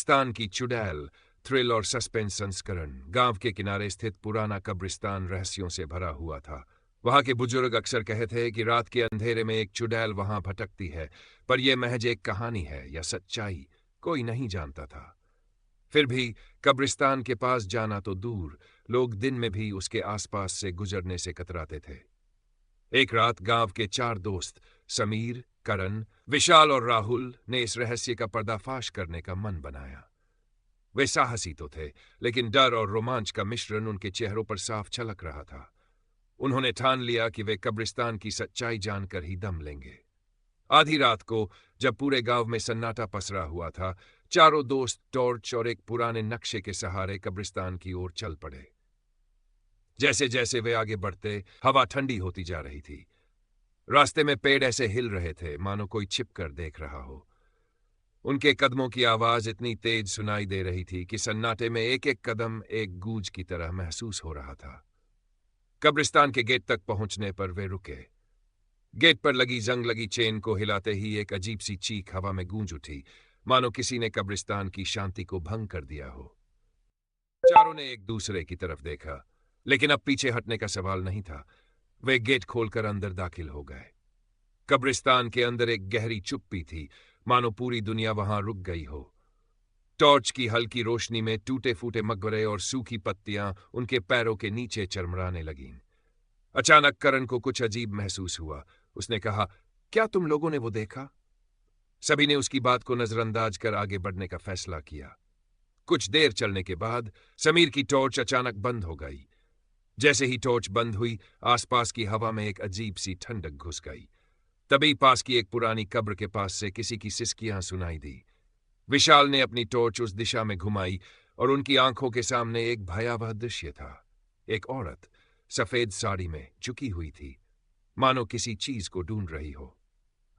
कब्रिस्तान की चुड़ैल, थ्रिल और सस्पेंस संस्करण। गांव के किनारे स्थित पुराना कब्रिस्तान रहस्यों से भरा हुआ था। वहां के बुजुर्ग अक्सर कहते हैं कि रात के अंधेरे में एक चुड़ैल वहां भटकती है, पर यह महज एक कहानी है या सच्चाई, कोई नहीं जानता था। फिर भी कब्रिस्तान के पास जाना तो दूर, लोग दिन में भी उसके आसपास से गुजरने से कतराते थे। एक रात गांव के 4 दोस्त समीर, करण, विशाल और राहुल ने इस रहस्य का पर्दाफाश करने का मन बनाया। वे साहसी तो थे, लेकिन डर और रोमांच का मिश्रण उनके चेहरों पर साफ झलक रहा था। उन्होंने ठान लिया कि वे कब्रिस्तान की सच्चाई जानकर ही दम लेंगे। आधी रात को, जब पूरे गांव में सन्नाटा पसरा हुआ था, चारों दोस्त टॉर्च और एक पुराने नक्शे के सहारे कब्रिस्तान की ओर चल पड़े। जैसे जैसे वे आगे बढ़ते, हवा ठंडी होती जा रही थी। रास्ते में पेड़ ऐसे हिल रहे थे मानो कोई छिपकर देख रहा हो। उनके कदमों की आवाज इतनी तेज सुनाई दे रही थी कि सन्नाटे में एक एक कदम एक गूंज की तरह महसूस हो रहा था। कब्रिस्तान के गेट तक पहुंचने पर वे रुके। गेट पर लगी जंग लगी चेन को हिलाते ही एक अजीब सी चीख हवा में गूंज उठी, मानो किसी ने कब्रिस्तान की शांति को भंग कर दिया हो। चारों ने एक दूसरे की तरफ देखा, लेकिन अब पीछे हटने का सवाल नहीं था। वे गेट खोलकर अंदर दाखिल हो गए। कब्रिस्तान के अंदर एक गहरी चुप्पी थी, मानो पूरी दुनिया वहां रुक गई हो। टॉर्च की हल्की रोशनी में टूटे फूटे मकबरे और सूखी पत्तियां उनके पैरों के नीचे चरमराने लगीं। अचानक करण को कुछ अजीब महसूस हुआ। उसने कहा, क्या तुम लोगों ने वो देखा? सभी ने उसकी बात को नजरअंदाज कर आगे बढ़ने का फैसला किया। कुछ देर चलने के बाद समीर की टॉर्च अचानक बंद हो गई। जैसे ही टॉर्च बंद हुई, आसपास की हवा में एक अजीब सी ठंडक घुस गई। तभी पास की एक पुरानी कब्र के पास से किसी की सिसकियां सुनाई दी। विशाल ने अपनी टॉर्च उस दिशा में घुमाई और उनकी आंखों के सामने एक भयावह दृश्य था। एक औरत सफेद साड़ी में झुकी हुई थी, मानो किसी चीज को ढूंढ रही हो।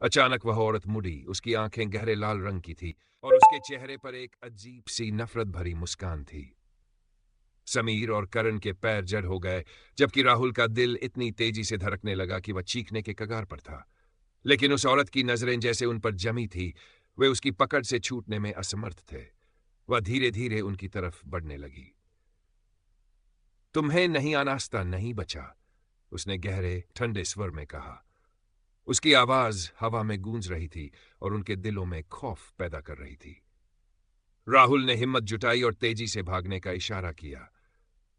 अचानक वह औरत मुड़ी, उसकी आंखें गहरे लाल रंग की थी और उसके चेहरे पर एक अजीब सी नफरत भरी मुस्कान थी। समीर और करण के पैर जड़ हो गए, जबकि राहुल का दिल इतनी तेजी से धड़कने लगा कि वह चीखने के कगार पर था। लेकिन उस औरत की नजरें जैसे उन पर जमी थी, वे उसकी पकड़ से छूटने में असमर्थ थे। वह धीरे धीरे उनकी तरफ बढ़ने लगी। तुम्हें नहीं आनास्ता नहीं बचा, उसने गहरे ठंडे स्वर में कहा। उसकी आवाज हवा में गूंज रही थी और उनके दिलों में खौफ पैदा कर रही थी। राहुल ने हिम्मत जुटाई और तेजी से भागने का इशारा किया।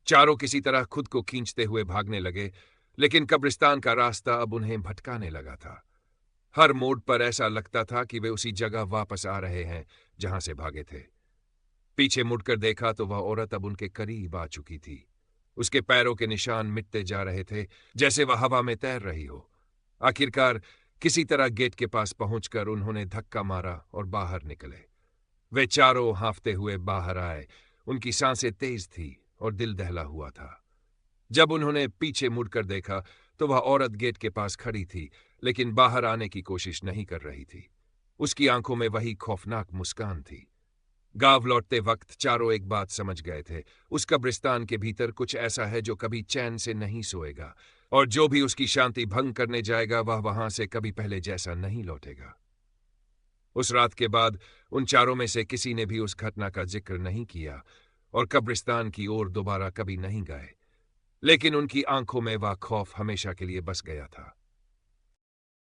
चारों किसी तरह खुद को खींचते हुए भागने लगे, लेकिन कब्रिस्तान का रास्ता अब उन्हें भटकाने लगा था। हर मोड़ पर ऐसा लगता था कि वे उसी जगह वापस आ रहे हैं जहां से भागे थे। पीछे मुड़कर देखा तो वह औरत अब उनके करीब आ चुकी थी। उसके पैरों के निशान मिटते जा रहे थे, जैसे वह हवा में तैर रही हो। आखिरकार किसी तरह गेट के पास पहुंचकर उन्होंने धक्का मारा और बाहर निकले। वे चारों हांफते हुए बाहर आए। उनकी सांसें तेज थी और दिल दहला हुआ था। जब उन्होंने पीछे मुड़कर देखा तो वह औरत गेट के पास खड़ी थी, लेकिन बाहर आने की कोशिश नहीं कर रही थी। उसकी आंखों में वही खौफनाक मुस्कान थी। गांव लौटते वक्त चारों एक बात समझ गए थे, उस कब्रिस्तान के भीतर कुछ ऐसा है जो कभी चैन से नहीं सोएगा, और जो भी उसकी शांति भंग करने जाएगा वह वहां से कभी पहले जैसा नहीं लौटेगा। उस रात के बाद उन चारों में से किसी ने भी उस घटना का जिक्र नहीं किया और कब्रिस्तान की ओर दोबारा कभी नहीं गए, लेकिन उनकी आंखों में वह खौफ हमेशा के लिए बस गया था।